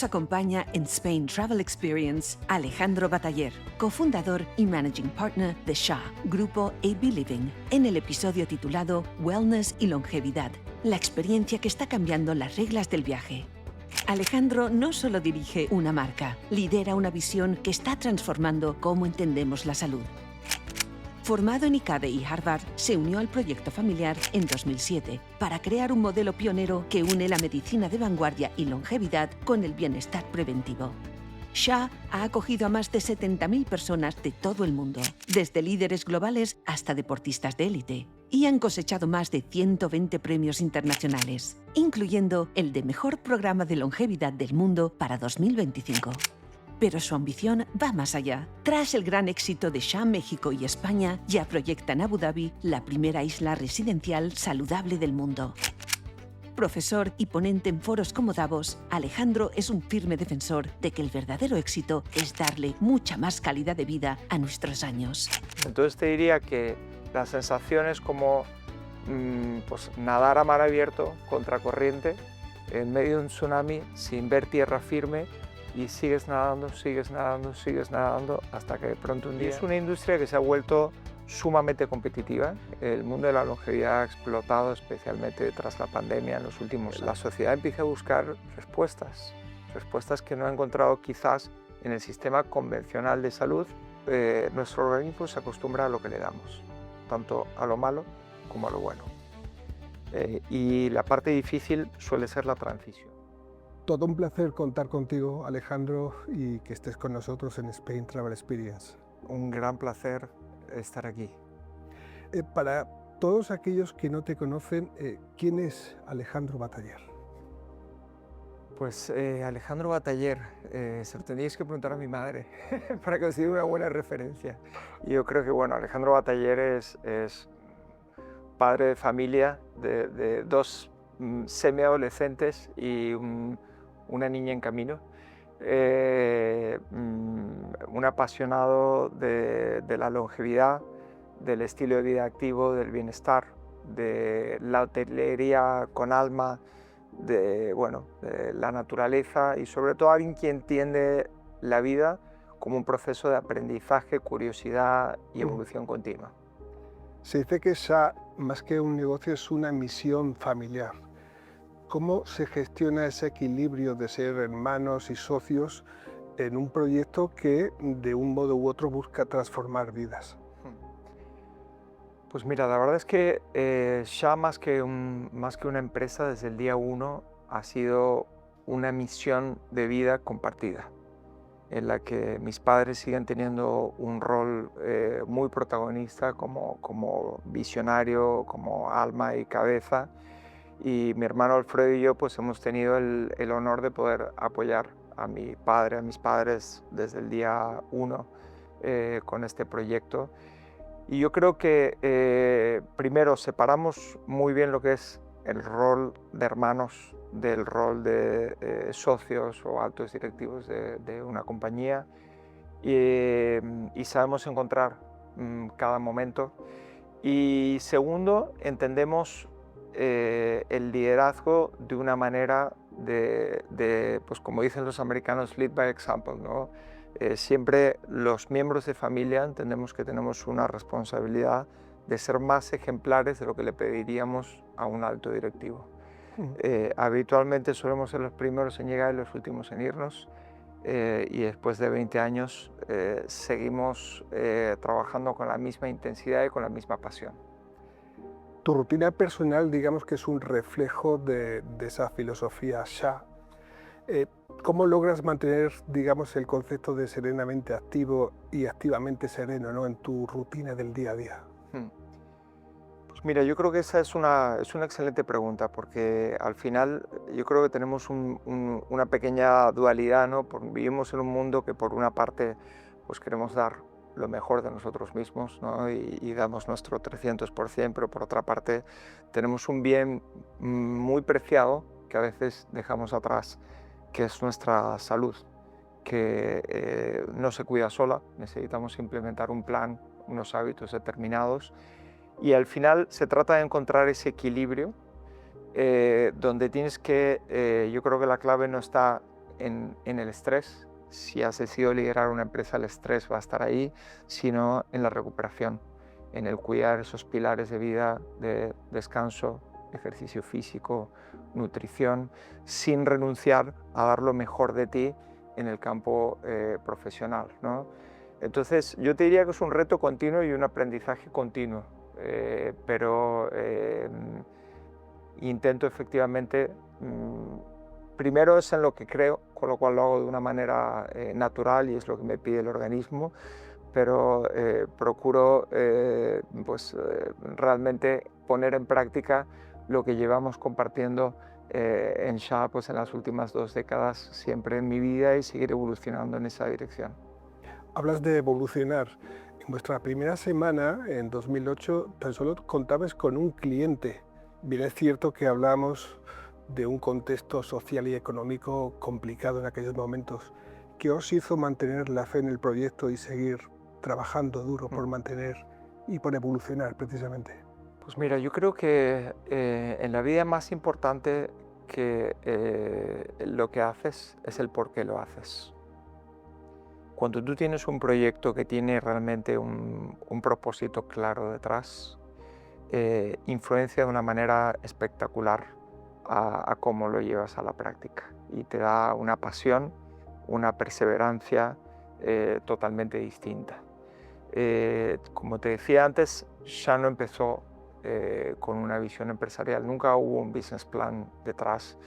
acompaña en Spain Travel Experience Alejandro Bataller, cofundador y managing partner de SHA, Grupo AB Living, en el episodio titulado Wellness y Longevidad, la experiencia que está cambiando las reglas del viaje. Alejandro no solo dirige una marca, lidera una visión que está transformando cómo entendemos la salud. Formado en ICADE y Harvard, se unió al proyecto familiar en 2007 para crear un modelo pionero que une la medicina de vanguardia y longevidad con el bienestar preventivo. SHA ha acogido a más de 70.000 personas de todo el mundo, desde líderes globales hasta deportistas de élite, y han cosechado más de 120 premios internacionales, incluyendo el de Mejor Programa de Longevidad del Mundo para 2025. Pero su ambición va más allá. Tras el gran éxito de SHA México y España, ya proyecta en Abu Dhabi la primera isla residencial saludable del mundo. Profesor y ponente en foros como Davos, Alejandro es un firme defensor de que el verdadero éxito es darle mucha más calidad de vida a nuestros años. Entonces te diría que la sensación es como pues nadar a mar abierto, contracorriente, en medio de un tsunami, sin ver tierra firme, y sigues nadando, hasta que de pronto un día... Es una industria que se ha vuelto sumamente competitiva. El mundo de la longevidad ha explotado, especialmente tras la pandemia en los últimos años. La sociedad empieza a buscar respuestas que no ha encontrado quizás en el sistema convencional de salud. Nuestro organismo se acostumbra a lo que le damos, tanto a lo malo como a lo bueno. Y la parte difícil suele ser la transición. Todo un placer contar contigo, Alejandro, y que estés con nosotros en Spain Travel Experience. Un gran placer estar aquí. Para todos aquellos que no te conocen, ¿quién es Alejandro Bataller? Pues Alejandro Bataller, se lo tendríais que preguntar a mi madre para que os diera una buena referencia. Yo creo que bueno, Alejandro Bataller es padre de familia de dos semiadolescentes y una niña en camino, un apasionado de la longevidad, del estilo de vida activo, del bienestar, de la hotelería con alma, de la naturaleza y sobre todo alguien que entiende la vida como un proceso de aprendizaje, curiosidad y evolución continua. Se dice que SHA, más que un negocio, es una misión familiar. ¿Cómo se gestiona ese equilibrio de ser hermanos y socios en un proyecto que de un modo u otro busca transformar vidas? Pues mira, la verdad es que SHA más que una empresa desde el día 1 ha sido una misión de vida compartida, en la que mis padres siguen teniendo un rol muy protagonista como visionario, como alma y cabeza, y mi hermano Alfredo y yo pues hemos tenido el honor de poder apoyar a mi padre, a mis padres desde el día 1 con este proyecto. Y yo creo que primero separamos muy bien lo que es el rol de hermanos del rol de socios o altos directivos de una compañía y sabemos encontrar cada momento. Y segundo, entendemos el liderazgo de una manera pues como dicen los americanos, lead by example, ¿no? Siempre los miembros de familia entendemos que tenemos una responsabilidad de ser más ejemplares de lo que le pediríamos a un alto directivo. Habitualmente solemos ser los primeros en llegar y los últimos en irnos, y después de 20 años seguimos trabajando con la misma intensidad y con la misma pasión. Tu rutina personal, digamos que es un reflejo de esa filosofía SHA. ¿Cómo logras mantener, digamos, el concepto de serenamente activo y activamente sereno, ¿no?, en tu rutina del día a día? Pues mira, yo creo que esa es una excelente pregunta, porque al final yo creo que tenemos una pequeña dualidad, ¿no? Vivimos en un mundo que por una parte pues queremos dar lo mejor de nosotros mismos, ¿no? y damos nuestro 300%, pero por otra parte tenemos un bien muy preciado que a veces dejamos atrás, que es nuestra salud, que no se cuida sola, necesitamos implementar un plan, unos hábitos determinados, y al final se trata de encontrar ese equilibrio donde tienes que, yo creo que la clave no está en el estrés. Si has decidido liderar una empresa, el estrés va a estar ahí, sino en la recuperación, en el cuidar esos pilares de vida, de descanso, ejercicio físico, nutrición, sin renunciar a dar lo mejor de ti en el campo profesional, ¿no? Entonces, yo te diría que es un reto continuo y un aprendizaje continuo, pero intento efectivamente, primero es en lo que creo, con lo cual lo hago de una manera natural y es lo que me pide el organismo, pero procuro realmente poner en práctica lo que llevamos compartiendo en SHA pues, en las últimas 2 décadas, siempre en mi vida, y seguir evolucionando en esa dirección. Hablas de evolucionar. En vuestra primera semana, en 2008, tan solo contabais con un cliente. Bien es cierto que hablamos de un contexto social y económico complicado en aquellos momentos. ¿Qué os hizo mantener la fe en el proyecto y seguir trabajando duro por mantener y por evolucionar precisamente? Pues mira, yo creo que en la vida más importante que lo que haces es el por qué lo haces. Cuando tú tienes un proyecto que tiene realmente un propósito claro detrás, influencia de una manera espectacular a cómo lo llevas a la práctica y te da una pasión, una perseverancia totalmente distinta. Como te decía antes, ya no empezó con una visión empresarial, nunca hubo un business plan detrás,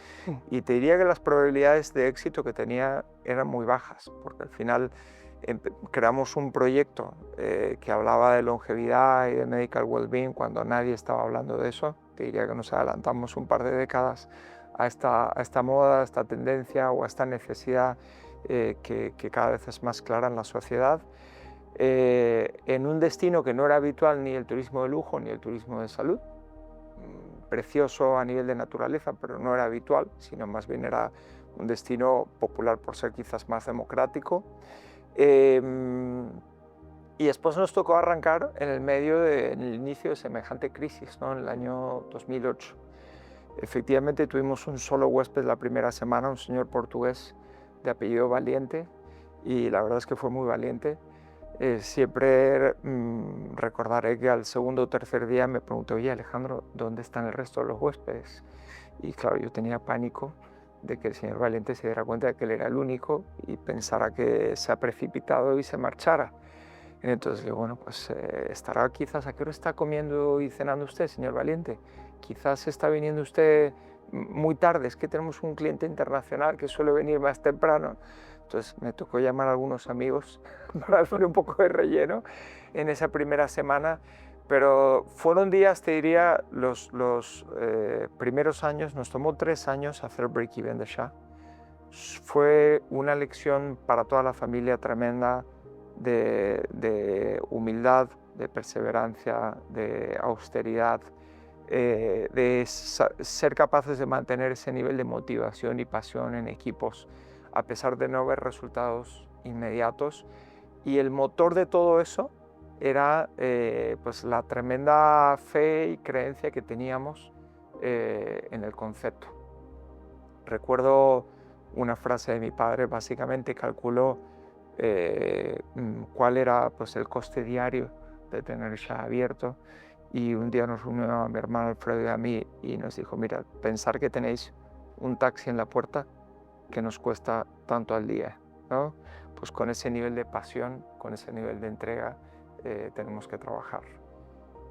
y te diría que las probabilidades de éxito que tenía eran muy bajas, porque al final creamos un proyecto que hablaba de longevidad y de medical well-being cuando nadie estaba hablando de eso. Te diría que nos adelantamos un par de décadas a esta moda, a esta tendencia o a esta necesidad que cada vez es más clara en la sociedad. En un destino que no era habitual, ni el turismo de lujo ni el turismo de salud, precioso a nivel de naturaleza, pero no era habitual, sino más bien era un destino popular por ser quizás más democrático. Y después nos tocó arrancar en el inicio de semejante crisis, ¿no? En el año 2008. Efectivamente tuvimos un solo huésped la primera semana, un señor portugués de apellido Valiente, y la verdad es que fue muy valiente. Siempre recordaré que al segundo o tercer día me pregunté, oye Alejandro, ¿dónde están el resto de los huéspedes? Y claro, yo tenía pánico de que el señor Valiente se diera cuenta de que él era el único y pensara que se ha precipitado y se marchara. Entonces digo, bueno, pues estará quizás, ¿a qué hora está comiendo y cenando usted, señor Valiente? Quizás está viniendo usted muy tarde, es que tenemos un cliente internacional que suele venir más temprano. Entonces me tocó llamar a algunos amigos para hacer un poco de relleno en esa primera semana, pero fueron días, te diría, los primeros años, nos tomó 3 años hacer break-even de SHA. Fue una lección para toda la familia tremenda de humildad, de perseverancia, de austeridad, de ser capaces de mantener ese nivel de motivación y pasión en equipos, a pesar de no ver resultados inmediatos. Y el motor de todo eso era pues la tremenda fe y creencia que teníamos en el concepto. Recuerdo una frase de mi padre, básicamente calculó cuál era pues, el coste diario de tener SHA abierto, y un día nos reunió a mi hermano Alfredo y a mí y nos dijo, mira, pensar que tenéis un taxi en la puerta que nos cuesta tanto al día, ¿no? Pues con ese nivel de pasión, con ese nivel de entrega tenemos que trabajar.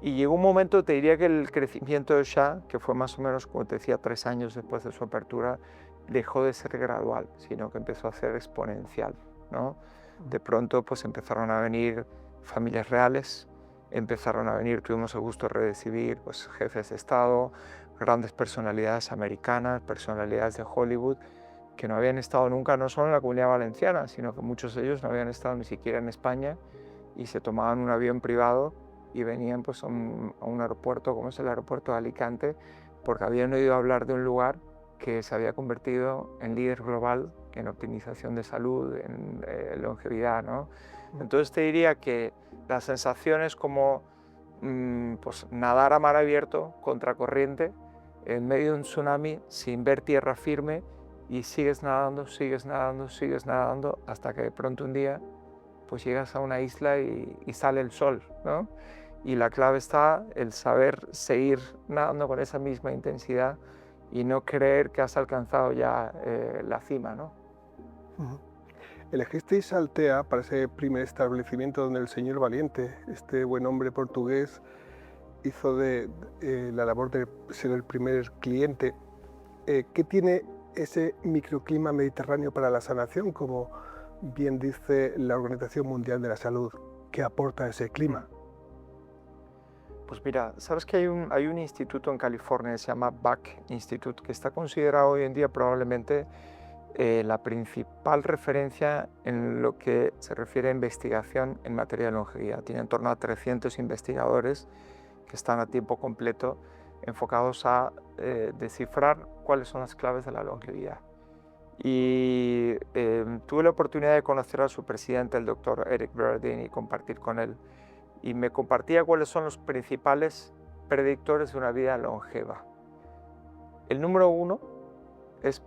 Y llegó un momento, te diría que el crecimiento de SHA, que fue más o menos, como te decía, 3 años después de su apertura, dejó de ser gradual, sino que empezó a ser exponencial, ¿no? De pronto pues empezaron a venir familias reales, empezaron a venir, tuvimos el gusto de recibir pues, jefes de Estado, grandes personalidades americanas, personalidades de Hollywood, que no habían estado nunca, no solo en la Comunidad Valenciana, sino que muchos de ellos no habían estado ni siquiera en España y se tomaban un avión privado y venían pues, a un aeropuerto como es el aeropuerto de Alicante, porque habían oído hablar de un lugar que se había convertido en líder global en optimización de salud, en longevidad, ¿no? Entonces te diría que la sensación es como pues, nadar a mar abierto, contracorriente, en medio de un tsunami, sin ver tierra firme y sigues nadando, sigues nadando, sigues nadando, hasta que de pronto un día pues llegas a una isla y sale el sol, ¿no? Y la clave está el saber seguir nadando con esa misma intensidad y no creer que has alcanzado ya la cima, ¿no? Ujú. Elegisteis Altea para ese primer establecimiento donde el señor Valiente, este buen hombre portugués, hizo la labor de ser el primer cliente. ¿Qué tiene ese microclima mediterráneo para la sanación, como bien dice la Organización Mundial de la Salud? ¿Qué aporta ese clima? Pues mira, sabes que hay un instituto en California que se llama Buck Institute, que está considerado hoy en día probablemente la principal referencia en lo que se refiere a investigación en materia de longevidad. Tiene en torno a 300 investigadores que están a tiempo completo enfocados a descifrar cuáles son las claves de la longevidad. Y tuve la oportunidad de conocer a su presidente, el doctor Eric Berdin, y compartir con él. Y me compartía cuáles son los principales predictores de una vida longeva. El número uno es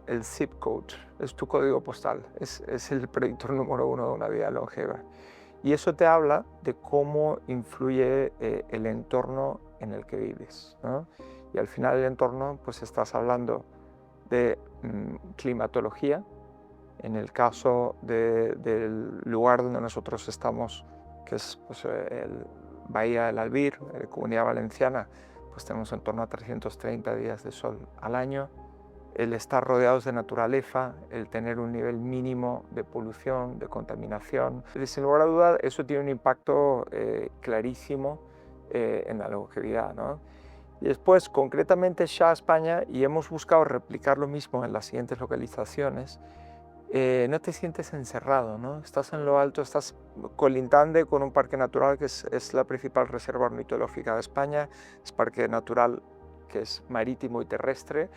el zip code, es tu código postal, es el predictor número uno de una vida longeva. Y eso te habla de cómo influye el entorno en el que vives, ¿no? Y al final del entorno, pues estás hablando de climatología. En el caso del lugar donde nosotros estamos, que es pues, el Bahía del Albir, Comunidad Valenciana, pues tenemos en torno a 330 días de sol al año. El estar rodeados de naturaleza, el tener un nivel mínimo de polución, de contaminación. Sin lugar a dudas, eso tiene un impacto clarísimo en la longevidad, ¿no? Y después, concretamente, SHA España, y hemos buscado replicar lo mismo en las siguientes localizaciones, no te sientes encerrado, ¿no? Estás en lo alto, estás colindante con un parque natural que es la principal reserva ornitológica de España, es parque natural que es marítimo y terrestre,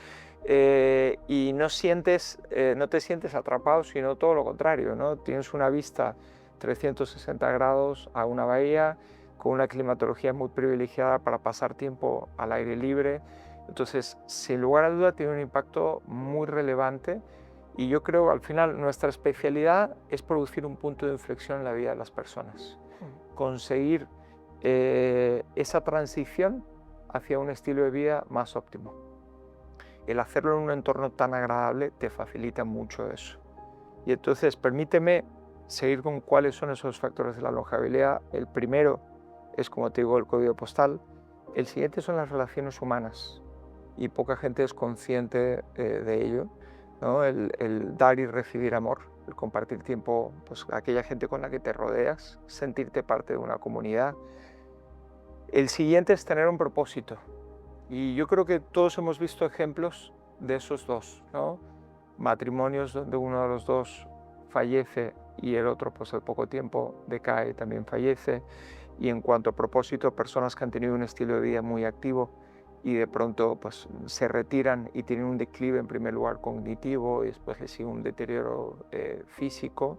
y no te sientes atrapado, sino todo lo contrario, ¿no? Tienes una vista 360 grados a una bahía con una climatología muy privilegiada para pasar tiempo al aire libre. Entonces, sin lugar a duda, tiene un impacto muy relevante y yo creo que al final nuestra especialidad es producir un punto de inflexión en la vida de las personas, conseguir esa transición hacia un estilo de vida más óptimo. El hacerlo en un entorno tan agradable te facilita mucho eso. Y entonces permíteme seguir con cuáles son esos factores de la longevidad. El primero es, como te digo, el código postal. El siguiente son las relaciones humanas y poca gente es consciente de ello, ¿no? El dar y recibir amor, el compartir tiempo pues, con aquella gente con la que te rodeas, sentirte parte de una comunidad. El siguiente es tener un propósito. Y yo creo que todos hemos visto ejemplos de esos dos, ¿no? Matrimonios donde uno de los dos fallece y el otro pues al poco tiempo decae, también fallece. Y en cuanto a propósito, personas que han tenido un estilo de vida muy activo y de pronto pues se retiran y tienen un declive en primer lugar cognitivo y después les sigue un deterioro físico.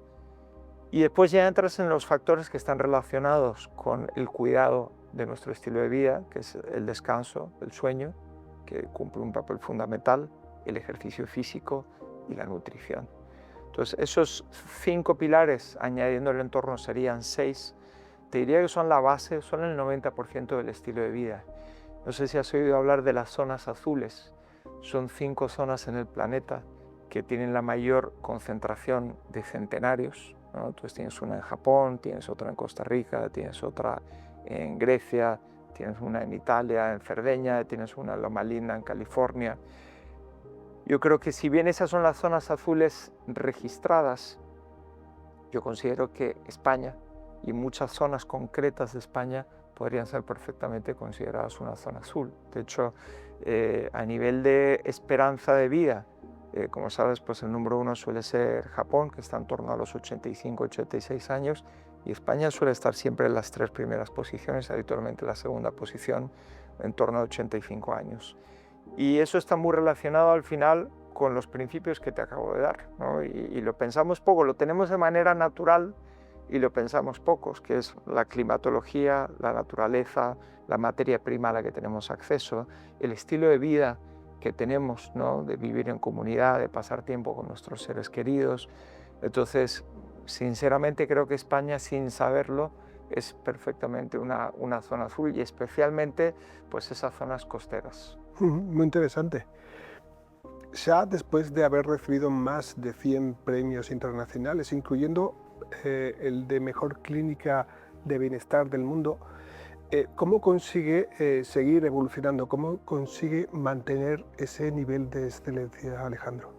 Y después ya entras en los factores que están relacionados con el cuidado de nuestro estilo de vida, que es el descanso, el sueño, que cumple un papel fundamental, el ejercicio físico y la nutrición. Entonces, esos 5 pilares, añadiendo el entorno, serían 6. Te diría que son la base, son el 90% del estilo de vida. No sé si has oído hablar de las zonas azules. Son 5 zonas en el planeta que tienen la mayor concentración de centenarios, ¿no? Entonces tienes una en Japón, tienes otra en Costa Rica, tienes otra en Grecia, tienes una en Italia, en Cerdeña, tienes una en Loma Linda, en California. Yo creo que si bien esas son las zonas azules registradas, yo considero que España y muchas zonas concretas de España podrían ser perfectamente consideradas una zona azul. De hecho, a nivel de esperanza de vida, como sabes, pues el número 1 suele ser Japón, que está en torno a los 85-86 años, y España suele estar siempre en las 3 primeras posiciones, habitualmente la segunda posición, en torno a 85 años. Y eso está muy relacionado al final con los principios que te acabo de dar, ¿no? Y lo pensamos poco, lo tenemos de manera natural y lo pensamos pocos, que es la climatología, la naturaleza, la materia prima a la que tenemos acceso, el estilo de vida que tenemos, ¿no? De vivir en comunidad, de pasar tiempo con nuestros seres queridos. Entonces, sinceramente creo que España, sin saberlo, es perfectamente una zona azul y especialmente pues esas zonas costeras. Muy interesante. SHA, después de haber recibido más de 100 premios internacionales, incluyendo el de mejor clínica de bienestar del mundo, ¿cómo consigue seguir evolucionando? ¿Cómo consigue mantener ese nivel de excelencia, Alejandro?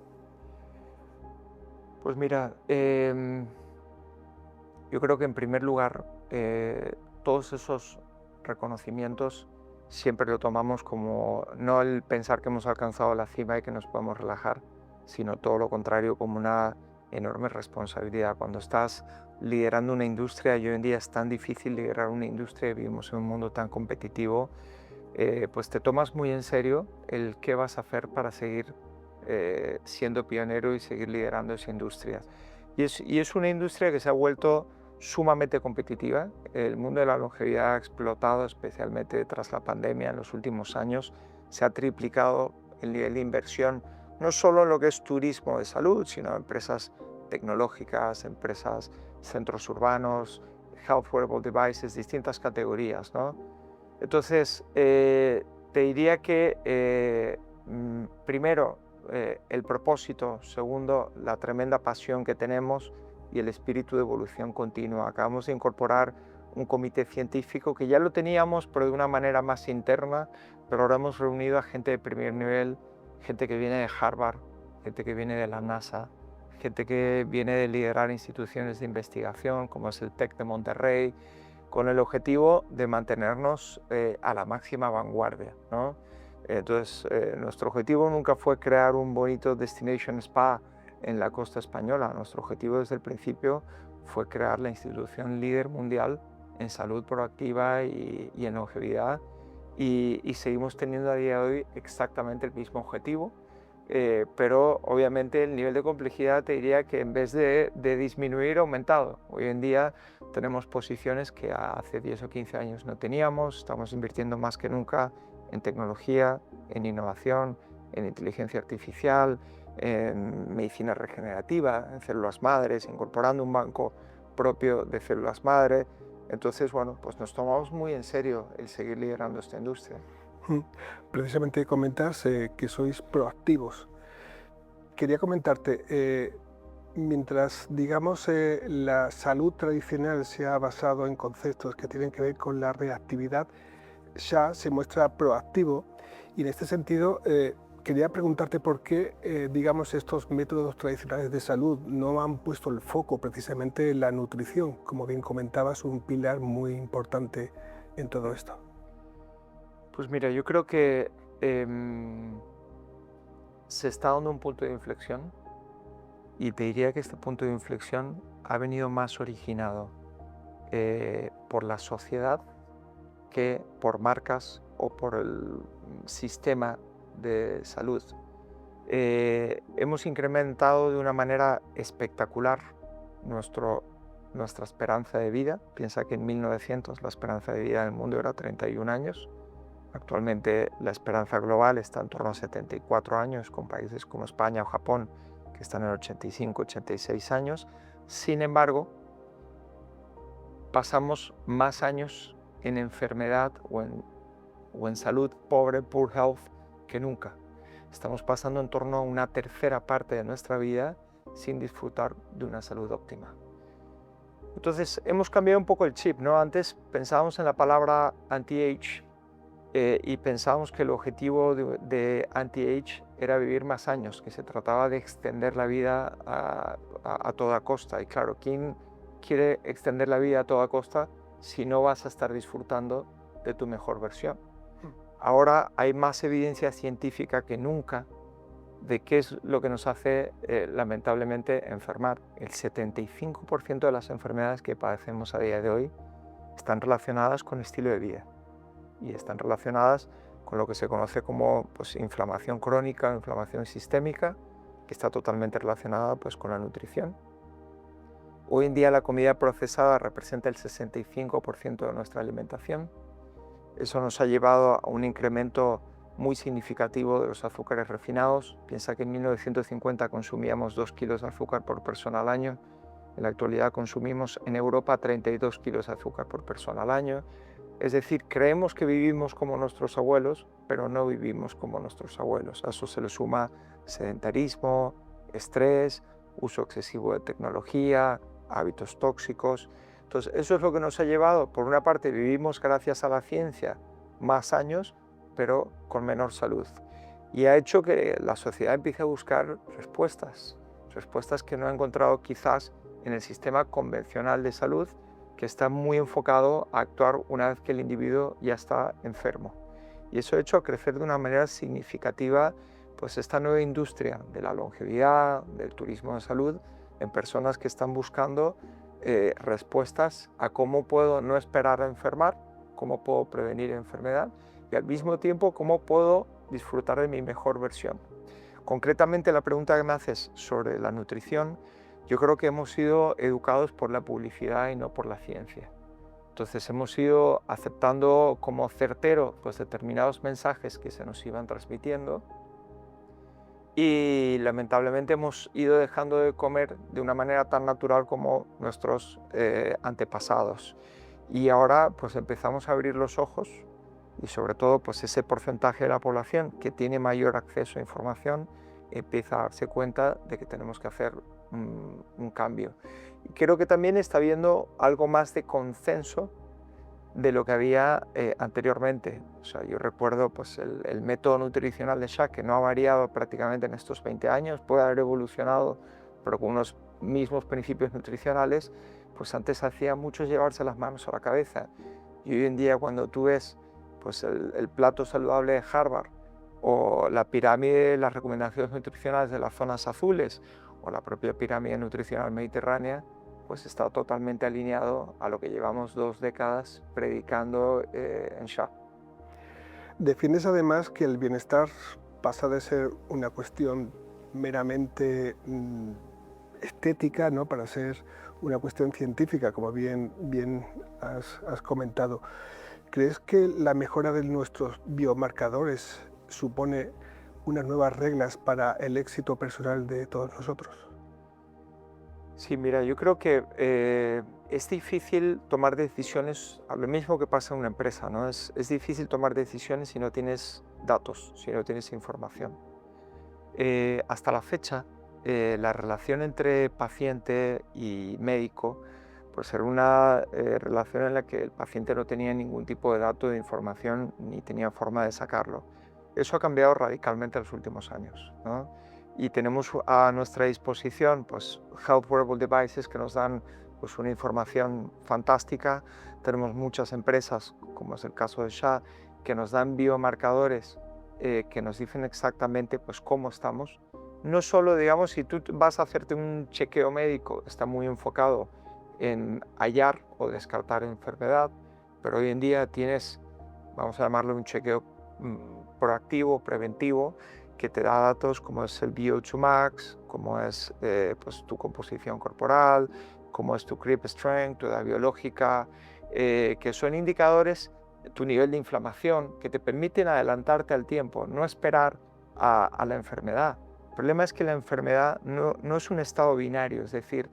Pues mira, yo creo que en primer lugar, todos esos reconocimientos siempre lo tomamos como no el pensar que hemos alcanzado la cima y que nos podemos relajar, sino todo lo contrario, como una enorme responsabilidad. Cuando estás liderando una industria, y hoy en día es tan difícil liderar una industria, vivimos en un mundo tan competitivo, pues te tomas muy en serio el qué vas a hacer para seguir siendo pionero y seguir liderando esa industria. Y es una industria que se ha vuelto sumamente competitiva. El mundo de la longevidad ha explotado, especialmente tras la pandemia en los últimos años. Se ha triplicado el nivel de inversión, no solo en lo que es turismo de salud, sino en empresas tecnológicas, empresas, centros urbanos, health wearable devices, distintas categorías, ¿no? Entonces, te diría que primero, el propósito, segundo, la tremenda pasión que tenemos y el espíritu de evolución continua. Acabamos de incorporar un comité científico que ya lo teníamos, pero de una manera más interna, pero ahora hemos reunido a gente de primer nivel, gente que viene de Harvard, gente que viene de la NASA, gente que viene de liderar instituciones de investigación, como es el TEC de Monterrey, con el objetivo de mantenernos a la máxima vanguardia, ¿no? Entonces, nuestro objetivo nunca fue crear un bonito destination spa en la costa española. Nuestro objetivo desde el principio fue crear la institución líder mundial en salud proactiva y en longevidad, y seguimos teniendo a día de hoy exactamente el mismo objetivo, pero obviamente el nivel de complejidad te diría que en vez de disminuir ha aumentado. Hoy en día tenemos posiciones que hace 10 o 15 años no teníamos, estamos invirtiendo más que nunca en tecnología, en innovación, en inteligencia artificial, en medicina regenerativa, en células madres, incorporando un banco propio de células madre. Entonces, bueno, pues nos tomamos muy en serio el seguir liderando esta industria. Precisamente comentas que sois proactivos. Quería comentarte, mientras, digamos, la salud tradicional se ha basado en conceptos que tienen que ver con la reactividad, SHA se muestra proactivo, y en este sentido quería preguntarte por qué, digamos, estos métodos tradicionales de salud no han puesto el foco precisamente en la nutrición, como bien comentabas, un pilar muy importante en todo esto. Pues mira, yo creo que se está dando un punto de inflexión, y te diría que este punto de inflexión ha venido más originado por la sociedad que por marcas o por el sistema de salud. Hemos incrementado de una manera espectacular nuestra esperanza de vida. Piensa que en 1900 la esperanza de vida en el mundo era 31 años. Actualmente la esperanza global está en torno a 74 años, con países como España o Japón que están en 85, 86 años. Sin embargo, pasamos más años en enfermedad o en salud pobre, poor health, que nunca. Estamos pasando en torno a una tercera parte de nuestra vida sin disfrutar de una salud óptima. Entonces hemos cambiado un poco el chip, ¿no? Antes pensábamos en la palabra anti-age y pensábamos que el objetivo de anti-age era vivir más años, que se trataba de extender la vida a toda costa. Y claro, ¿quién quiere extender la vida a toda costa si no vas a estar disfrutando de tu mejor versión? Ahora hay más evidencia científica que nunca de qué es lo que nos hace lamentablemente enfermar. El 75% de las enfermedades que padecemos a día de hoy están relacionadas con el estilo de vida y están relacionadas con lo que se conoce como inflamación crónica o inflamación sistémica, que está totalmente relacionada con la nutrición. Hoy en día la comida procesada representa el 65% de nuestra alimentación. Eso nos ha llevado a un incremento muy significativo de los azúcares refinados. Piensa que en 1950 consumíamos 2 kilos de azúcar por persona al año. En la actualidad consumimos en Europa 32 kilos de azúcar por persona al año. Es decir, creemos que vivimos como nuestros abuelos, pero no vivimos como nuestros abuelos. A eso se le suma sedentarismo, estrés, uso excesivo de tecnología, hábitos tóxicos. Entonces, eso es lo que nos ha llevado, por una parte, vivimos gracias a la ciencia más años, pero con menor salud. Y ha hecho que la sociedad empiece a buscar respuestas que no ha encontrado quizás en el sistema convencional de salud, que está muy enfocado a actuar una vez que el individuo ya está enfermo. Y eso ha hecho crecer de una manera significativa pues esta nueva industria de la longevidad, del turismo de salud, en personas que están buscando respuestas a cómo puedo no esperar a enfermar, cómo puedo prevenir enfermedad y al mismo tiempo cómo puedo disfrutar de mi mejor versión. Concretamente, la pregunta que me haces sobre la nutrición, yo creo que hemos sido educados por la publicidad y no por la ciencia. Entonces hemos ido aceptando como certero pues, determinados mensajes que se nos iban transmitiendo y lamentablemente hemos ido dejando de comer de una manera tan natural como nuestros antepasados. Y ahora pues empezamos a abrir los ojos y sobre todo pues ese porcentaje de la población que tiene mayor acceso a información empieza a darse cuenta de que tenemos que hacer un cambio. Y creo que también está habiendo algo más de consenso de lo que había anteriormente. O sea, yo recuerdo pues, el método nutricional de SHA, que no ha variado prácticamente en estos 20 años, puede haber evolucionado, pero con unos mismos principios nutricionales, pues antes hacía mucho llevarse las manos a la cabeza. Y hoy en día cuando tú ves pues, el plato saludable de Harvard, o la pirámide de las recomendaciones nutricionales de las zonas azules, o la propia pirámide nutricional mediterránea, pues está totalmente alineado a lo que llevamos 2 décadas predicando en SHA. Defines además que el bienestar pasa de ser una cuestión meramente estética, ¿no?, para ser una cuestión científica, como bien has comentado. ¿Crees que la mejora de nuestros biomarcadores supone unas nuevas reglas para el éxito personal de todos nosotros? Sí, mira, yo creo que es difícil tomar decisiones, lo mismo que pasa en una empresa, ¿no? Es difícil tomar decisiones si no tienes datos, si no tienes información. Hasta la fecha, la relación entre paciente y médico pues era una relación en la que el paciente no tenía ningún tipo de dato de información ni tenía forma de sacarlo. Eso ha cambiado radicalmente en los últimos años, ¿no? Y tenemos a nuestra disposición pues, health wearable devices que nos dan pues, una información fantástica. Tenemos muchas empresas, como es el caso de SHA, que nos dan biomarcadores que nos dicen exactamente pues, cómo estamos. No solo, digamos, si tú vas a hacerte un chequeo médico, está muy enfocado en hallar o descartar enfermedad, pero hoy en día tienes, vamos a llamarlo un chequeo proactivo, preventivo, que te da datos como es el VO2 max, como es pues, tu composición corporal, como es tu grip strength, tu edad biológica, que son indicadores, tu nivel de inflamación, que te permiten adelantarte al tiempo, no esperar a la enfermedad. El problema es que la enfermedad no es un estado binario, es decir,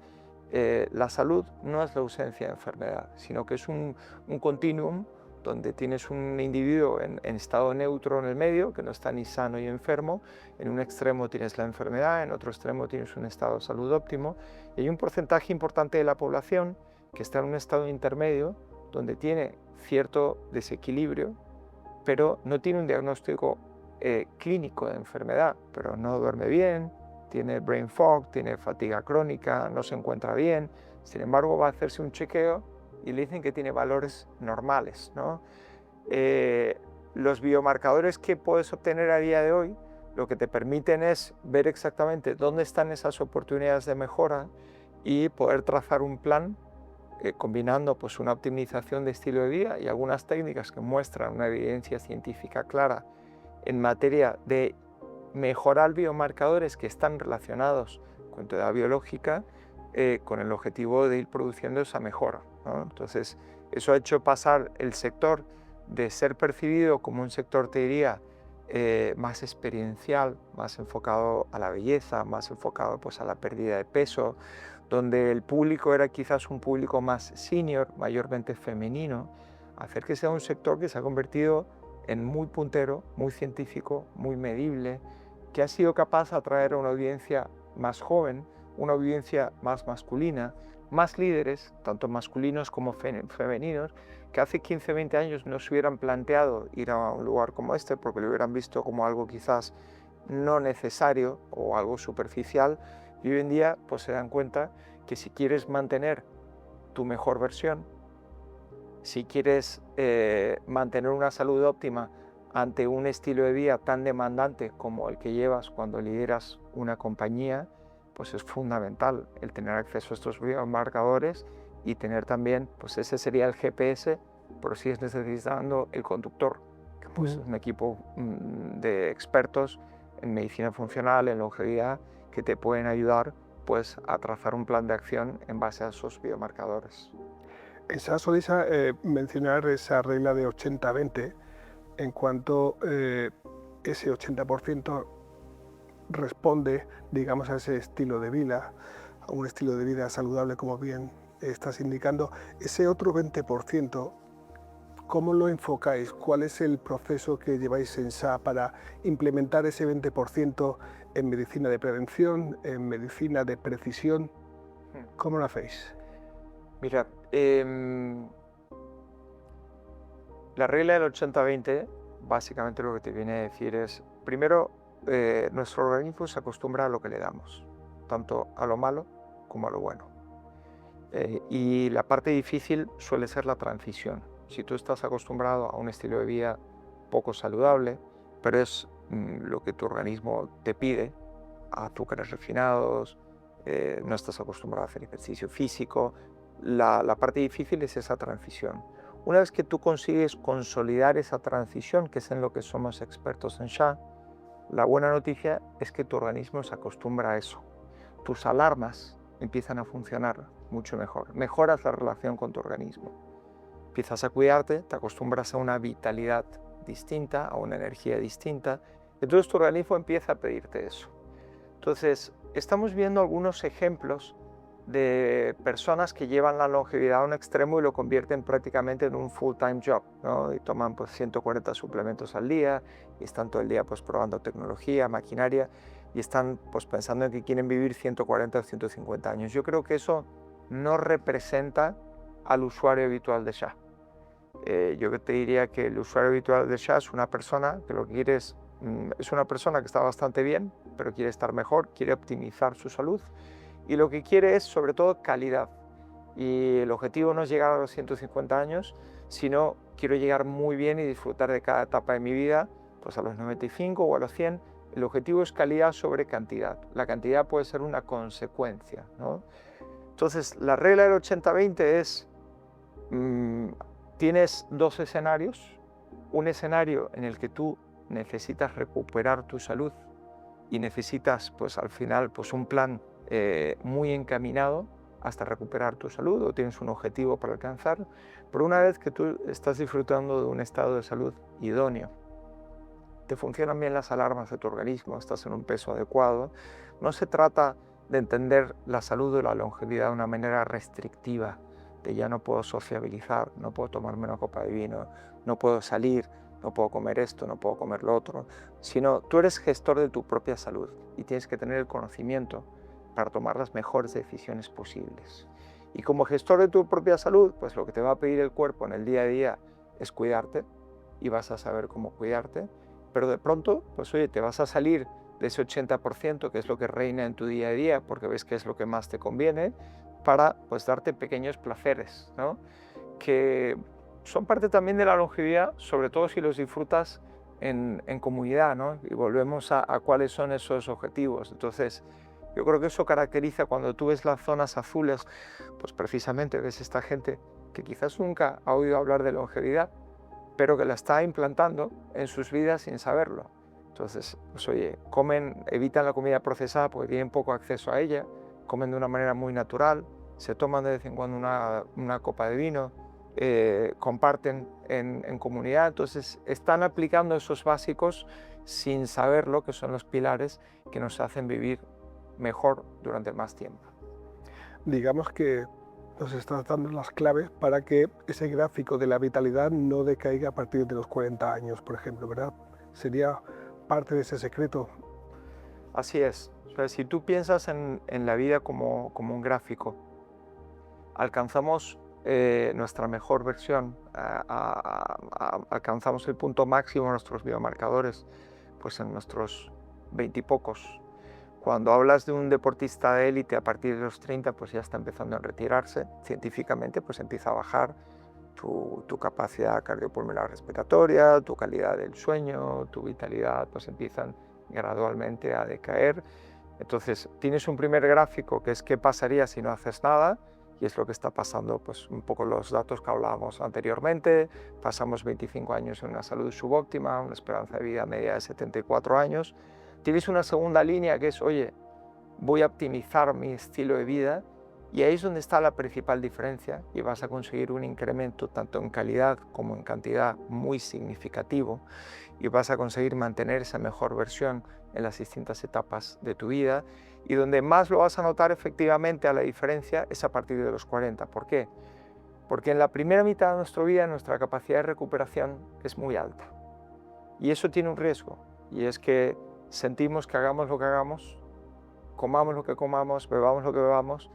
la salud no es la ausencia de enfermedad, sino que es un continuum donde tienes un individuo en estado neutro en el medio, que no está ni sano ni enfermo. En un extremo tienes la enfermedad, en otro extremo tienes un estado de salud óptimo. Y hay un porcentaje importante de la población que está en un estado intermedio, donde tiene cierto desequilibrio, pero no tiene un diagnóstico clínico de enfermedad, pero no duerme bien, tiene brain fog, tiene fatiga crónica, no se encuentra bien. Sin embargo, va a hacerse un chequeo y le dicen que tiene valores normales, ¿no? Los biomarcadores que puedes obtener a día de hoy lo que te permiten es ver exactamente dónde están esas oportunidades de mejora y poder trazar un plan combinando pues, una optimización de estilo de vida y algunas técnicas que muestran una evidencia científica clara en materia de mejorar biomarcadores que están relacionados con tu edad biológica con el objetivo de ir produciendo esa mejora, ¿no? Entonces, eso ha hecho pasar el sector de ser percibido como un sector, te diría, más experiencial, más enfocado a la belleza, más enfocado pues, a la pérdida de peso, donde el público era quizás un público más senior, mayormente femenino, hacer que sea un sector que se ha convertido en muy puntero, muy científico, muy medible, que ha sido capaz de atraer a una audiencia más joven, una audiencia más masculina, más líderes, tanto masculinos como femeninos, que hace 15, 20 años no se hubieran planteado ir a un lugar como este porque lo hubieran visto como algo quizás no necesario o algo superficial, y hoy en día pues se dan cuenta que si quieres mantener tu mejor versión, si quieres mantener una salud óptima ante un estilo de vida tan demandante como el que llevas cuando lideras una compañía, pues es fundamental el tener acceso a estos biomarcadores y tener también, pues ese sería el GPS, pero si es necesitando el conductor, que pues es un equipo de expertos en medicina funcional, en longevidad, que te pueden ayudar pues a trazar un plan de acción en base a esos biomarcadores. En SHA soléis mencionar esa regla de 80-20 en cuanto ese 80% responde, digamos, a ese estilo de vida, a un estilo de vida saludable, como bien estás indicando. Ese otro 20%, ¿cómo lo enfocáis? ¿Cuál es el proceso que lleváis en SHA para implementar ese 20% en medicina de prevención, en medicina de precisión? ¿Cómo lo hacéis? Mira, la regla del 80-20 básicamente lo que te viene a decir es, primero, nuestro organismo se acostumbra a lo que le damos, tanto a lo malo como a lo bueno. Y la parte difícil suele ser la transición. Si tú estás acostumbrado a un estilo de vida poco saludable, pero es lo que tu organismo te pide, azúcares refinados, no estás acostumbrado a hacer ejercicio físico, la parte difícil es esa transición. Una vez que tú consigues consolidar esa transición, que es en lo que somos expertos en SHA, la buena noticia es que tu organismo se acostumbra a eso. Tus alarmas empiezan a funcionar mucho mejor. Mejoras la relación con tu organismo. Empiezas a cuidarte, te acostumbras a una vitalidad distinta, a una energía distinta. Entonces tu organismo empieza a pedirte eso. Entonces, estamos viendo algunos ejemplos de personas que llevan la longevidad a un extremo y lo convierten prácticamente en un full-time job, ¿no? Y toman pues 140 suplementos al día y están todo el día pues probando tecnología, maquinaria, y están pues pensando en que quieren vivir 140 o 150 años. Yo creo que eso no representa al usuario habitual de SHA. Yo te diría que el usuario habitual de SHA es una persona que lo que quiere es una persona que está bastante bien, pero quiere estar mejor, quiere optimizar su salud, y lo que quiere es sobre todo calidad. Y el objetivo no es llegar a los 150 años, sino quiero llegar muy bien y disfrutar de cada etapa de mi vida, pues a los 95 o a los 100. El objetivo es calidad sobre cantidad. La cantidad puede ser una consecuencia, ¿no? Entonces, la regla del 80-20 es, tienes dos escenarios. Un escenario en el que tú necesitas recuperar tu salud y necesitas, pues al final, pues un plan muy encaminado hasta recuperar tu salud, o tienes un objetivo para alcanzar, pero una vez que tú estás disfrutando de un estado de salud idóneo, te funcionan bien las alarmas de tu organismo, estás en un peso adecuado, no se trata de entender la salud o la longevidad de una manera restrictiva, de ya no puedo sociabilizar, no puedo tomarme una copa de vino, no puedo salir, no puedo comer esto, no puedo comer lo otro, sino tú eres gestor de tu propia salud y tienes que tener el conocimiento para tomar las mejores decisiones posibles. Y como gestor de tu propia salud, pues lo que te va a pedir el cuerpo en el día a día es cuidarte, y vas a saber cómo cuidarte, pero de pronto, pues oye, te vas a salir de ese 80% que es lo que reina en tu día a día, porque ves que es lo que más te conviene, para pues darte pequeños placeres, ¿no? Que son parte también de la longevidad, sobre todo si los disfrutas en comunidad, ¿no? Y volvemos a cuáles son esos objetivos. Entonces, yo creo que eso caracteriza cuando tú ves las zonas azules, pues precisamente ves esta gente que quizás nunca ha oído hablar de longevidad, pero que la está implantando en sus vidas sin saberlo. Entonces, pues oye, evitan la comida procesada porque tienen poco acceso a ella, comen de una manera muy natural, se toman de vez en cuando una copa de vino, comparten en comunidad. Entonces están aplicando esos básicos sin saber lo que son los pilares que nos hacen vivir mejor durante más tiempo. Digamos que nos estás dando las claves para que ese gráfico de la vitalidad no decaiga a partir de los 40 años, por ejemplo, ¿verdad? Sería parte de ese secreto. Así es. O sea, si tú piensas en la vida como un gráfico, alcanzamos nuestra mejor versión, alcanzamos el punto máximo de nuestros biomarcadores, pues en nuestros 20 y pocos. Cuando hablas de un deportista de élite a partir de los 30, pues ya está empezando a retirarse. Científicamente, pues empieza a bajar tu capacidad cardiopulmonar respiratoria, tu calidad del sueño, tu vitalidad, pues empiezan gradualmente a decaer. Entonces, tienes un primer gráfico que es qué pasaría si no haces nada, y es lo que está pasando, pues un poco los datos que hablábamos anteriormente. Pasamos 25 años en una salud subóptima, una esperanza de vida media de 74 años. Tienes una segunda línea que es, oye, voy a optimizar mi estilo de vida, y ahí es donde está la principal diferencia, y vas a conseguir un incremento tanto en calidad como en cantidad muy significativo, y vas a conseguir mantener esa mejor versión en las distintas etapas de tu vida, y donde más lo vas a notar efectivamente a la diferencia es a partir de los 40. ¿Por qué? Porque en la primera mitad de nuestra vida nuestra capacidad de recuperación es muy alta, y eso tiene un riesgo, y es que sentimos que hagamos lo que hagamos, comamos lo que comamos, bebamos lo que bebamos,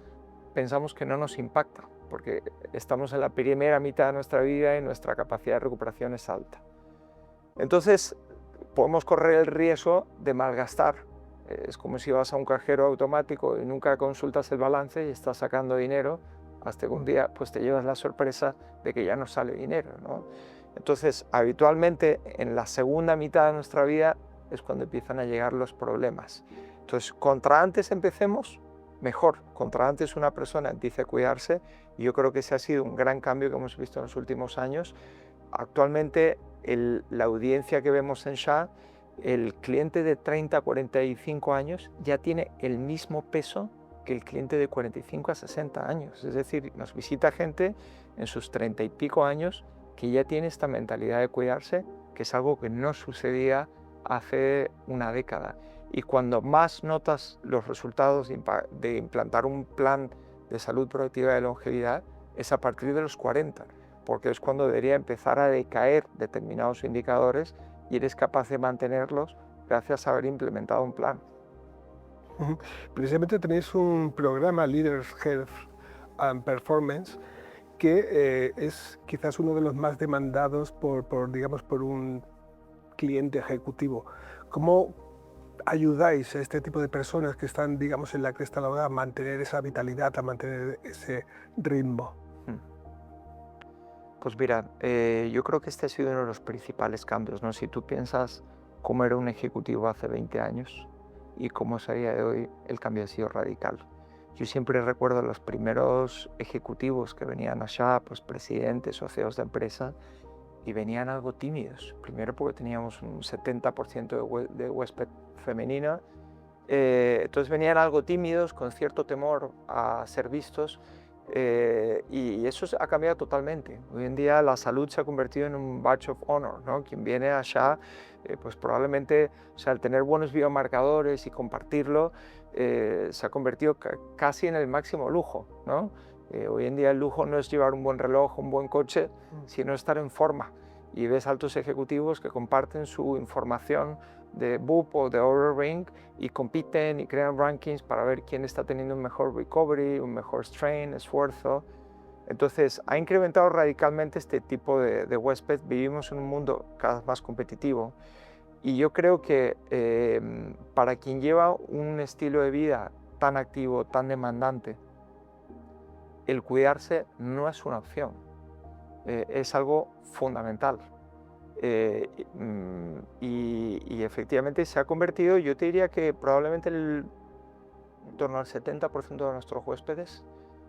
pensamos que no nos impacta, porque estamos en la primera mitad de nuestra vida y nuestra capacidad de recuperación es alta. Entonces, podemos correr el riesgo de malgastar. Es como si vas a un cajero automático y nunca consultas el balance y estás sacando dinero, hasta que un día pues, te llevas la sorpresa de que ya no sale dinero, ¿no? Entonces, habitualmente, en la segunda mitad de nuestra vida es cuando empiezan a llegar los problemas. Entonces, contra antes empecemos, mejor. Contra antes una persona empiece a cuidarse, y yo creo que ese ha sido un gran cambio que hemos visto en los últimos años. Actualmente, la audiencia que vemos en SHA, el cliente de 30 a 45 años ya tiene el mismo peso que el cliente de 45 a 60 años. Es decir, nos visita gente en sus 30 y pico años que ya tiene esta mentalidad de cuidarse, que es algo que no sucedía hace una década. Y cuando más notas los resultados de implantar un plan de salud proactiva de longevidad es a partir de los 40, porque es cuando debería empezar a decaer determinados indicadores y eres capaz de mantenerlos gracias a haber implementado un plan. Precisamente tenéis un programa, Leaders Health and Performance, que es quizás uno de los más demandados digamos, por un cliente ejecutivo. ¿Cómo ayudáis a este tipo de personas que están, digamos, en la cresta de la ola a mantener esa vitalidad, a mantener ese ritmo? Pues mira, yo creo que este ha sido uno de los principales cambios, ¿no? Si tú piensas cómo era un ejecutivo hace 20 años y cómo es a día de hoy, el cambio ha sido radical. Yo siempre recuerdo a los primeros ejecutivos que venían allá, pues presidentes o CEOs de empresa, y venían algo tímidos. Primero porque teníamos un 70% de huésped femenina, entonces venían algo tímidos, con cierto temor a ser vistos, y eso ha cambiado totalmente. Hoy en día la salud se ha convertido en un badge of honor, ¿no? Quien viene allá, pues probablemente, o sea, al tener buenos biomarcadores y compartirlo, se ha convertido casi en el máximo lujo, ¿no? Hoy en día el lujo no es llevar un buen reloj, un buen coche, sino estar en forma. Y ves altos ejecutivos que comparten su información de Whoop o de Oura Ring y compiten y crean rankings para ver quién está teniendo un mejor recovery, un mejor strain, esfuerzo. Entonces, ha incrementado radicalmente este tipo de huésped. Vivimos en un mundo cada vez más competitivo, y yo creo que para quien lleva un estilo de vida tan activo, tan demandante, el cuidarse no es una opción, es algo fundamental. Y efectivamente se ha convertido, yo te diría que probablemente en torno al 70% de nuestros huéspedes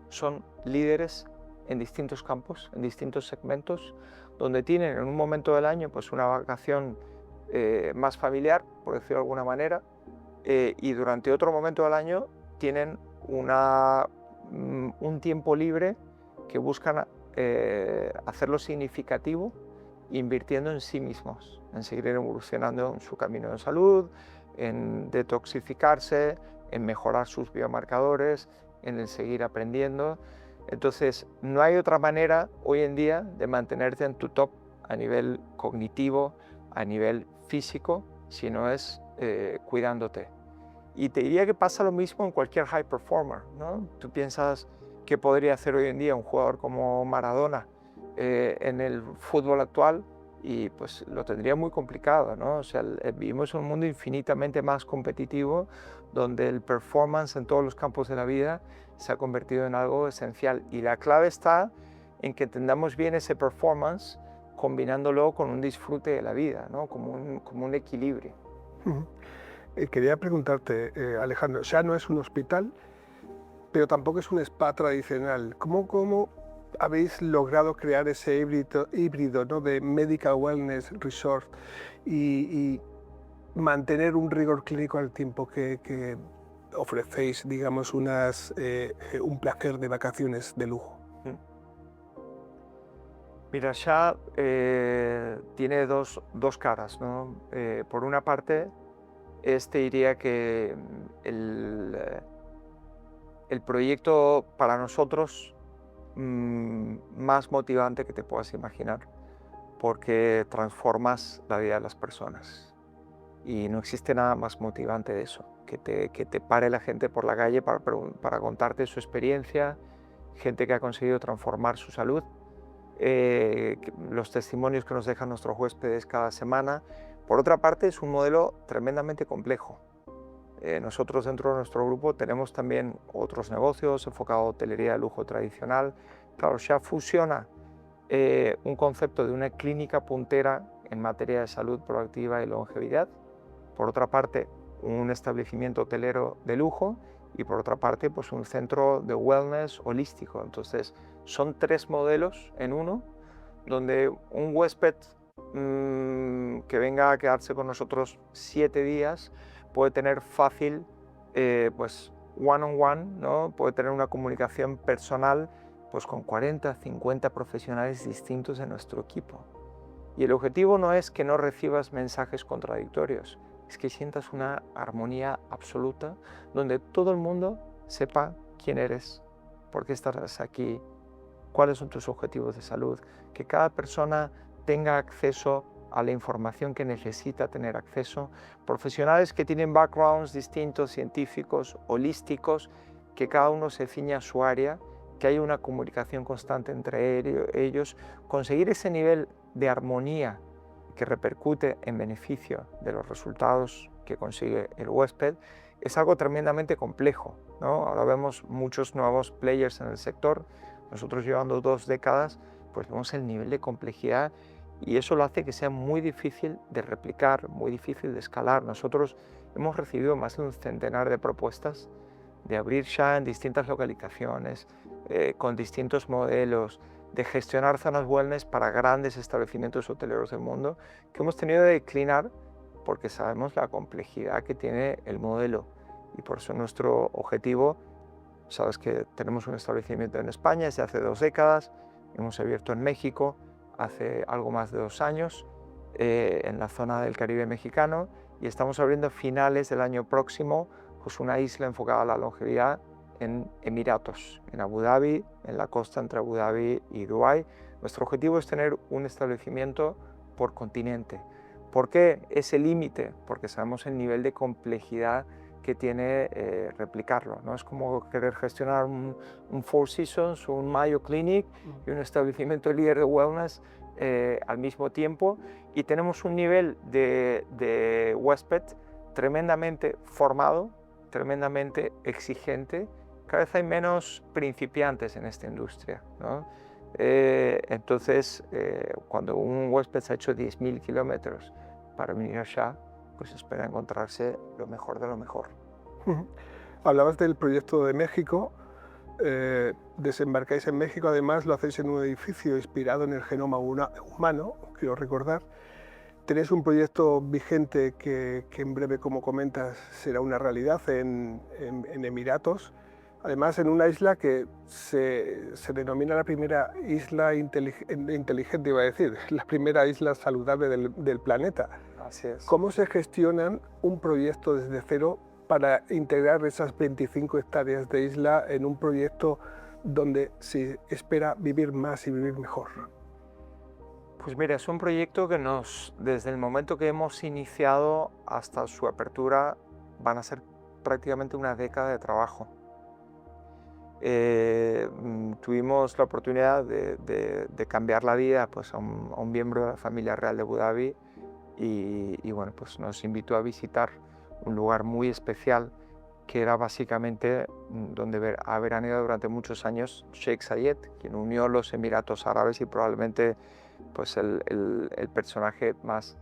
son líderes en distintos campos, en distintos segmentos, donde tienen en un momento del año pues una vacación más familiar, por decirlo de alguna manera, y durante otro momento del año tienen un tiempo libre que buscan hacerlo significativo invirtiendo en sí mismos, en seguir evolucionando en su camino de salud, en detoxificarse, en mejorar sus biomarcadores, en el seguir aprendiendo. Entonces, no hay otra manera hoy en día de mantenerte en tu top a nivel cognitivo, a nivel físico, si no es cuidándote. Y te diría que pasa lo mismo en cualquier high performer, ¿no? Tú piensas qué podría hacer hoy en día un jugador como Maradona en el fútbol actual y pues lo tendría muy complicado, ¿no? O sea, vivimos en un mundo infinitamente más competitivo donde el performance en todos los campos de la vida se ha convertido en algo esencial y la clave está en que entendamos bien ese performance combinándolo con un disfrute de la vida, ¿no? Como un equilibrio. Quería preguntarte, Alejandro, SHA no es un hospital, pero tampoco es un spa tradicional. ¿Cómo habéis logrado crear ese híbrido, ¿no? de Medical Wellness Resort y mantener un rigor clínico al tiempo que ofrecéis, digamos, un placer de vacaciones de lujo? Mira, SHA tiene dos caras, ¿no? Por una parte, te diría que el proyecto para nosotros más motivante que te puedas imaginar, porque transformas la vida de las personas. Y no existe nada más motivante de eso, que te pare la gente por la calle para contarte su experiencia, gente que ha conseguido transformar su salud, los testimonios que nos dejan nuestros huéspedes cada semana. Por otra parte, es un modelo tremendamente complejo. Nosotros dentro de nuestro grupo tenemos también otros negocios enfocados a hotelería de lujo tradicional. Claro, SHA fusiona un concepto de una clínica puntera en materia de salud proactiva y longevidad. Por otra parte, un establecimiento hotelero de lujo y por otra parte, pues un centro de wellness holístico. Entonces, son tres modelos en uno, donde un huésped que venga a quedarse con nosotros 7 días puede tener fácil, pues one-on-one, ¿no? Puede tener una comunicación personal pues con 40, 50 profesionales distintos en nuestro equipo. Y el objetivo no es que no recibas mensajes contradictorios, es que sientas una armonía absoluta donde todo el mundo sepa quién eres, por qué estás aquí, cuáles son tus objetivos de salud, que cada persona tenga acceso a la información que necesita tener acceso, profesionales que tienen backgrounds distintos, científicos, holísticos, que cada uno se ciña a su área, que haya una comunicación constante entre ellos, conseguir ese nivel de armonía que repercute en beneficio de los resultados que consigue el huésped, es algo tremendamente complejo, ¿no? Ahora vemos muchos nuevos players en el sector, nosotros llevando 2 décadas, pues vemos el nivel de complejidad y eso lo hace que sea muy difícil de replicar, muy difícil de escalar. Nosotros hemos recibido más de un centenar de propuestas de abrir SHA en distintas localizaciones, con distintos modelos, de gestionar zonas wellness para grandes establecimientos hoteleros del mundo, que hemos tenido que declinar porque sabemos la complejidad que tiene el modelo. Y por eso nuestro objetivo, sabes que tenemos un establecimiento en España desde hace 2 décadas, hemos abierto en México hace algo más de 2 años, en la zona del Caribe mexicano, y estamos abriendo a finales del año próximo pues una isla enfocada a la longevidad en Emiratos, en Abu Dhabi, en la costa entre Abu Dhabi y Dubái. Nuestro objetivo es tener un establecimiento por continente. ¿Por qué ese límite? Porque sabemos el nivel de complejidad que tiene replicarlo, ¿no? Es como querer gestionar un Four Seasons, un Mayo Clinic y un establecimiento líder de wellness al mismo tiempo, y tenemos un nivel de huésped tremendamente formado, tremendamente exigente. Cada vez hay menos principiantes en esta industria, ¿no? Entonces, cuando un huésped se ha hecho 10.000 kilómetros para venir a SHA, pues espera encontrarse lo mejor de lo mejor. Hablabas del proyecto de México, desembarcáis en México, además lo hacéis en un edificio inspirado en el genoma humano, quiero recordar. Tenéis un proyecto vigente que en breve, como comentas, será una realidad en Emiratos. Además, en una isla que se denomina la primera isla inteligente, iba a decir, la primera isla saludable del planeta. Así es. ¿Cómo se gestionan un proyecto desde cero para integrar esas 25 hectáreas de isla en un proyecto donde se espera vivir más y vivir mejor? Pues mira, es un proyecto que desde el momento que hemos iniciado hasta su apertura, van a ser prácticamente una década de trabajo. Tuvimos la oportunidad de cambiar la vida pues, a un miembro de la familia real de Abu Dhabi y bueno, pues nos invitó a visitar un lugar muy especial que era básicamente donde ha veraneado durante muchos años Sheikh Zayed, quien unió los Emiratos Árabes y probablemente pues, el personaje más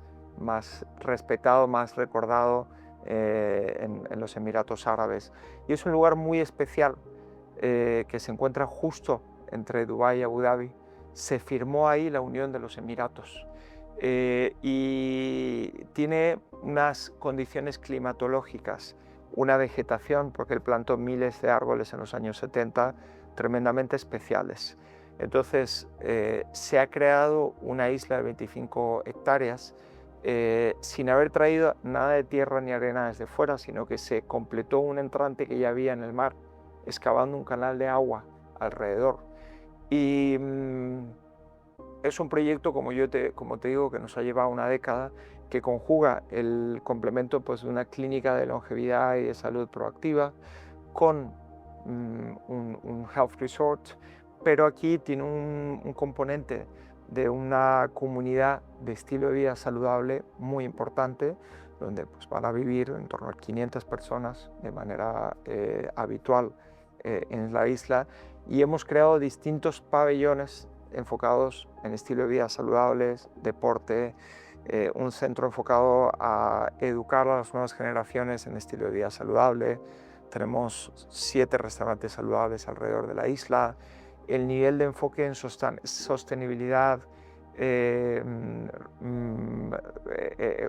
respetado, más recordado en los Emiratos Árabes. Y es un lugar muy especial que se encuentra justo entre Dubái y Abu Dhabi. Se firmó ahí la unión de los Emiratos y tiene unas condiciones climatológicas, una vegetación, porque él plantó miles de árboles en los años 70, tremendamente especiales. Entonces se ha creado una isla de 25 hectáreas sin haber traído nada de tierra ni arena desde fuera, sino que se completó un entrante que ya había en el mar, excavando un canal de agua alrededor. Y es un proyecto, como te digo, que nos ha llevado una década, que conjuga el complemento pues, de una clínica de longevidad y de salud proactiva con un health resort, pero aquí tiene un componente de una comunidad de estilo de vida saludable muy importante, donde pues, van a vivir en torno a 500 personas de manera habitual en la isla, y hemos creado distintos pabellones enfocados en estilo de vida saludables, deporte, un centro enfocado a educar a las nuevas generaciones en estilo de vida saludable. Tenemos 7 restaurantes saludables alrededor de la isla. El nivel de enfoque en sostenibilidad,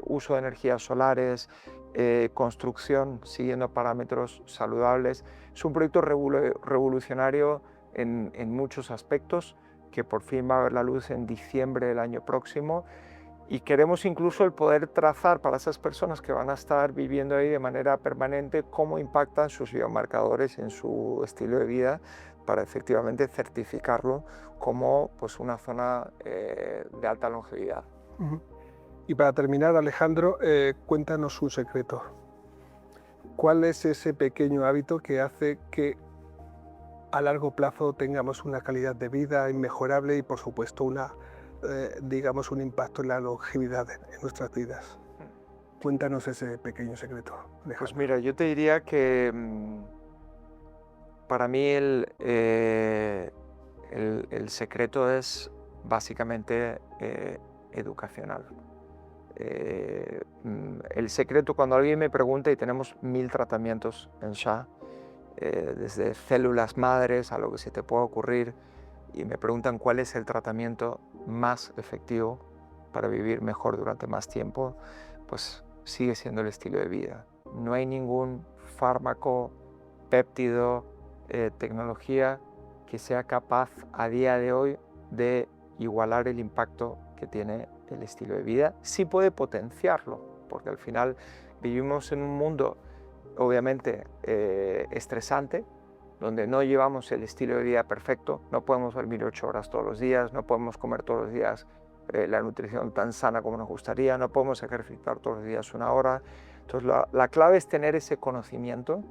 uso de energías solares, construcción siguiendo parámetros saludables. Es un proyecto revolucionario en muchos aspectos, que por fin va a ver la luz en diciembre del año próximo, y queremos incluso el poder trazar para esas personas que van a estar viviendo ahí de manera permanente cómo impactan sus biomarcadores en su estilo de vida, para efectivamente certificarlo como pues, una zona de alta longevidad. Y para terminar, Alejandro, cuéntanos un secreto. ¿Cuál es ese pequeño hábito que hace que a largo plazo tengamos una calidad de vida inmejorable y, por supuesto, digamos, un impacto en la longevidad en nuestras vidas? Cuéntanos ese pequeño secreto, Alejandro. Pues mira, yo te diría que para mí el secreto es básicamente educacional. El secreto, cuando alguien me pregunta, y tenemos 1000 tratamientos en SHA, desde células madres a lo que se te pueda ocurrir, y me preguntan cuál es el tratamiento más efectivo para vivir mejor durante más tiempo, pues sigue siendo el estilo de vida. No hay ningún fármaco, péptido, tecnología que sea capaz a día de hoy de igualar el impacto que tiene el estilo de vida. Sí puede potenciarlo, porque al final vivimos en un mundo obviamente estresante, donde no llevamos el estilo de vida perfecto, no podemos dormir 8 horas todos los días, no podemos comer todos los días la nutrición tan sana como nos gustaría, no podemos ejercitar todos los días 1 hora. Entonces la clave es tener ese conocimiento,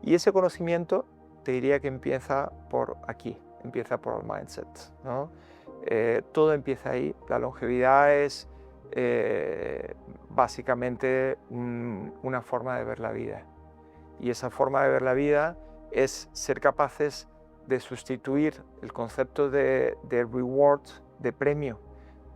y ese conocimiento te diría que empieza por aquí, empieza por el mindset, ¿no? Todo empieza ahí. La longevidad es básicamente una forma de ver la vida, y esa forma de ver la vida es ser capaces de sustituir el concepto de reward, de premio,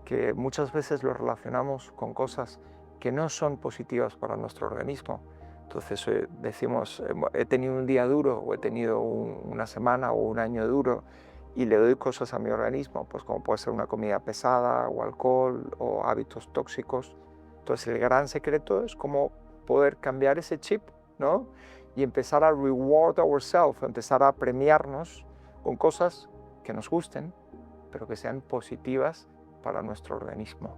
que muchas veces lo relacionamos con cosas que no son positivas para nuestro organismo. Entonces decimos, he tenido un día duro, o he tenido una semana o un año duro, y le doy cosas a mi organismo, pues como puede ser una comida pesada, o alcohol, o hábitos tóxicos. Entonces el gran secreto es cómo poder cambiar ese chip, ¿no? y empezar a reward ourselves, empezar a premiarnos con cosas que nos gusten, pero que sean positivas para nuestro organismo.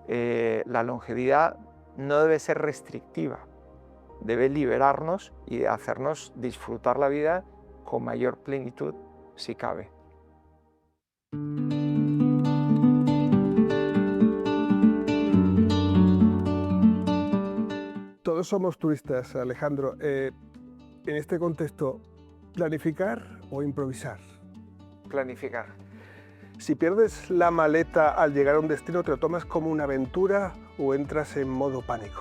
La longevidad no debe ser restrictiva, debe liberarnos y hacernos disfrutar la vida con mayor plenitud, si cabe. Todos somos turistas, Alejandro. En este contexto, ¿planificar o improvisar? Planificar. Si pierdes la maleta al llegar a un destino, ¿te lo tomas como una aventura o entras en modo pánico?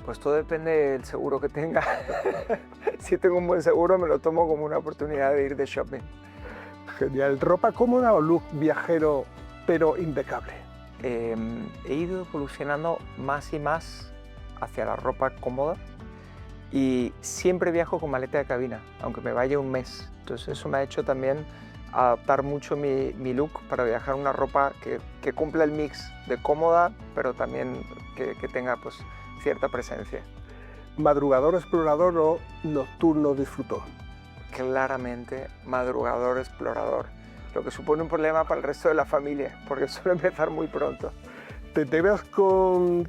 Pues todo depende del seguro que tenga. Si tengo un buen seguro, me lo tomo como una oportunidad de ir de shopping. Genial. ¿Ropa cómoda o look viajero pero impecable? He ido evolucionando más y más hacia la ropa cómoda y siempre viajo con maleta de cabina, aunque me vaya un mes. Entonces eso me ha hecho también adaptar mucho mi look para viajar una ropa que cumpla el mix de cómoda, pero también que tenga pues, cierta presencia. ¿Madrugador explorador o nocturno disfrutón? Claramente madrugador explorador, lo que supone un problema para el resto de la familia, porque suele empezar muy pronto. ¿Te vas con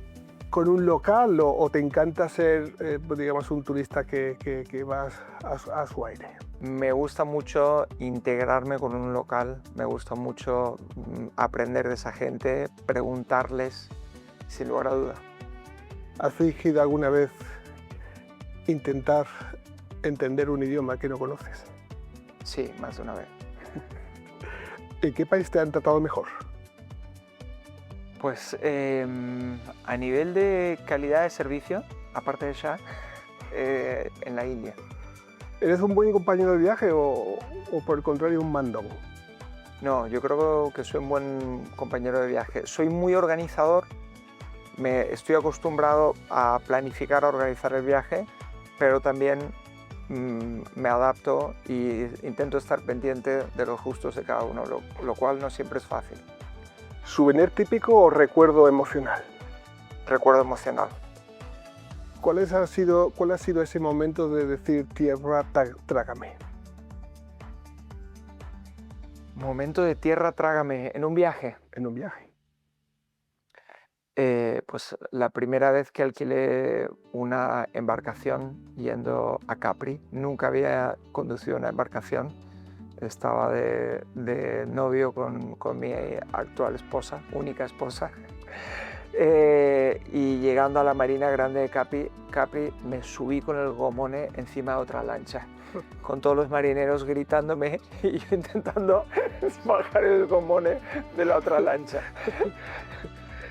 un local o te encanta ser, digamos, un turista que vas a su aire? Me gusta mucho integrarme con un local, me gusta mucho aprender de esa gente, preguntarles, sin lugar a duda. ¿Has fingido alguna vez intentar entender un idioma que no conoces? Sí, más de una vez. ¿En qué país te han tratado mejor? Pues a nivel de calidad de servicio, aparte de Shah, en la India. ¿Eres un buen compañero de viaje o por el contrario un mandón? No, yo creo que soy un buen compañero de viaje. Soy muy organizador, estoy acostumbrado a planificar, a organizar el viaje, pero también me adapto y intento estar pendiente de los gustos de cada uno, lo cual no siempre es fácil. ¿Souvenir típico o recuerdo emocional? Recuerdo emocional. ¿Cuál ha sido ese momento de decir tierra, trágame? Momento de tierra, trágame, en un viaje. En un viaje. Pues la primera vez que alquilé una embarcación yendo a Capri, nunca había conducido una embarcación, estaba de novio con mi actual esposa, única esposa, y llegando a la Marina Grande de Capri me subí con el gomone encima de otra lancha, con todos los marineros gritándome y yo intentando bajar el gomone de la otra lancha.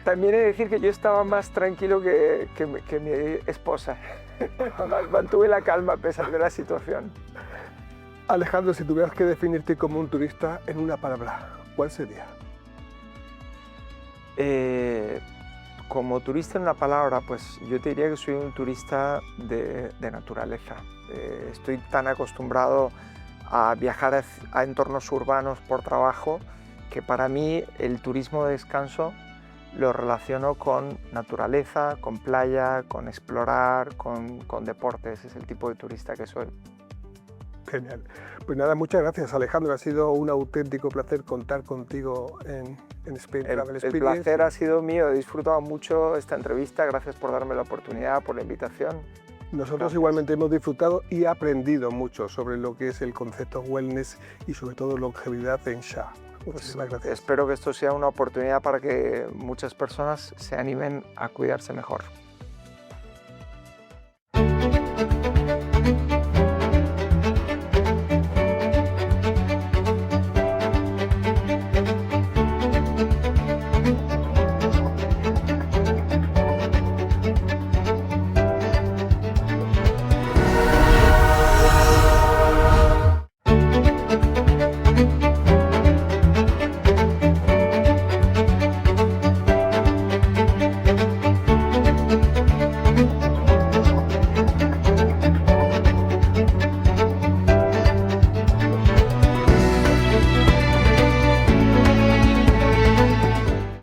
También he de decir que yo estaba más tranquilo que mi esposa. Mantuve la calma a pesar de la situación. Alejandro, si tuvieras que definirte como un turista en una palabra, ¿cuál sería? Como turista en una palabra, pues yo te diría que soy un turista de naturaleza. Estoy tan acostumbrado a viajar a entornos urbanos por trabajo que para mí el turismo de descanso lo relaciono con naturaleza, con playa, con explorar, con deportes. Es el tipo de turista que soy. Genial. Pues nada, muchas gracias, Alejandro. Ha sido un auténtico placer contar contigo en Spain Travel Experience. El placer ha sido mío. He disfrutado mucho esta entrevista. Gracias por darme la oportunidad, por la invitación. Nosotros igualmente hemos disfrutado y aprendido mucho sobre lo que es el concepto wellness y sobre todo longevidad en Shah. Muchísimas gracias. Espero que esto sea una oportunidad para que muchas personas se animen a cuidarse mejor.